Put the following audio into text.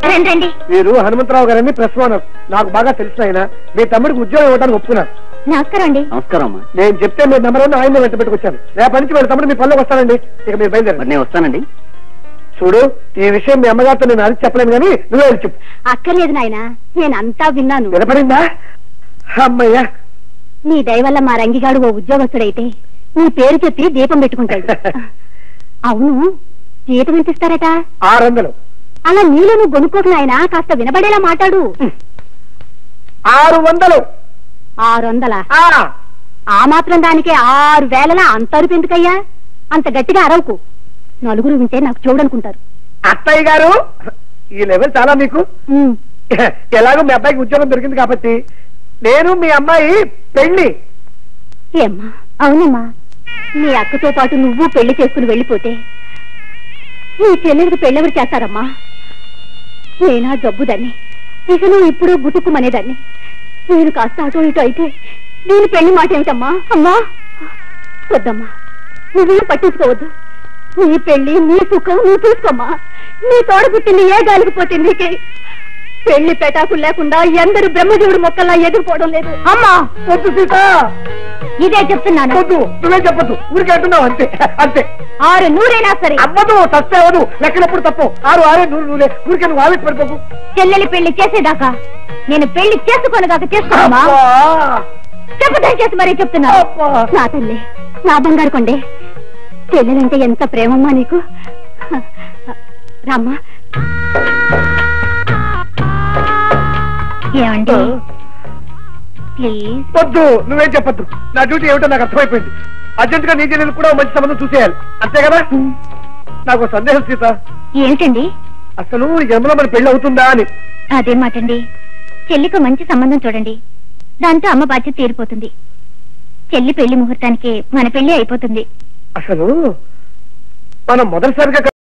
రండి. మీరు హనుమంతరావు గారని ప్రెస్ ఓనర్. నాకు బాగా తెలిసిన ఆయన. మీ తమ్ముడికి ఉద్యోగం ఇవ్వడానికి ఒప్పుకున్నారు. నమస్కారం అండి. నమస్కారం అమ్మా. నేను చెప్తే మీ నెంబర్ వన్ ఆయన వెంట పెట్టుకొచ్చాను. రేపటి నుంచి వీళ్ళ తమ్ముడు మీ పనిలోకి వస్తానండి. ఇక మీరు బయలుదేరండి. నేను వస్తానండి. చూడు, ఈ విషయం మీ అమ్మగారితో నేను అది చెప్పలేను కానీ నువ్వే వెళ్ళి చెప్పు. అక్కర్లేదు నాయన, నేను అంతా విన్నాను. వినపడిందా? అమ్మయ్యా, నీ దయ వల్ల మా రంగిగాడు ఓ ఉద్యోగస్తుడైతే నీ పేరు చెప్పి దీపం పెట్టుకుంటాడు. అవును, జీతం ఎంత ఇస్తారట? 600. అలా నీలో నువ్వు గొనుక్కోకు నాయన, కాస్త వినబడేలా మాట్లాడు. 600. 600? ఆ మాత్రం దానికే 6000 అంత అరుపు ఎందుకయ్యా? అంత గట్టిగా అరవకు, నలుగురు వింటే నాకు చూడనుకుంటారు. అత్తయ్య గారు, ఈ లెవెల్ చాలా మీకు. ఎలాగో మీ అబ్బాయికి ఉద్యోగం దొరికింది కాబట్టి నేను మీ అమ్మాయి పెళ్లి. ఏమ్మా? అవునమ్మా, నీ అక్కతో పాటు నువ్వు పెళ్లి చేసుకుని వెళ్ళిపోతే నీ చెల్లెలకు పెళ్ళెవరు చేస్తారమ్మా? నేనా జబ్బుదాన్ని, ఇక నువ్వు ఇప్పుడు గుట్టుకుమనేదాన్ని. నేను కాస్త అటు ఇటు అయితే దీని పెళ్లి మాట ఏమిటమ్మా? అమ్మా వద్దమ్మా, నువ్వేం పట్టించుకోవద్దు. నీ పెళ్లి నీ సుఖం నువ్వు చూసుకోమ్మా. నీ తోడ పుట్టింది ఏ గాలికి పోతుంది? నీకే పెళ్లి పెటాకులు లేకుండా ఎందరు బ్రహ్మదేవుడు మొక్కల్లా ఎదుర్కోవడం లేదు. అమ్మా వద్దు సీత, ఇదే చెప్తున్నాను. వద్దు, నువ్వే చెప్పద్దు. ఊరికి అంటున్నావు అంతే అంతే. 600 సరే. అవ్వదు, తప్పే అవ్వదు. లెక్కలప్పుడు తప్పు. 6 100 ఊరికే నువ్వు ఆవేశ పడిపోకు. చెల్లెలి పెళ్లి చేసేదాకా నేను పెళ్లి చేసుకోనగాక చేసుకోమా? చెప్పదని చేసి మరీ చెప్తున్నా. నా తల్లి, నా బంగారు కొండే, చెల్లెలంటే ఎంత ప్రేమమ్మా నీకు. రామ్మా. ఏమండి ప్లీజ్? వద్దు, నువ్వేం చెప్పద్దు. నా డ్యూటీ ఏమిటో నాకు అర్థమైపోయింది. అర్జెంట్ గా నీ చెల్లెలు కూడా మంచి సంబంధం చూసేయాలి, అంతే కదా? నాకు సందేహం సీత. ఏమిటండి? అసలు ఈ జన్మలో మన పెళ్లి అవుతుందా అని. అదే మాటండి. చెల్లికి మంచి సంబంధం చూడండి, దాంతో అమ్మ బాధ్యత తీరిపోతుంది. చెల్లి పెళ్లి ముహూర్తానికి మన పెళ్లి అయిపోతుంది. అసలు మనం మొదటిసారిగా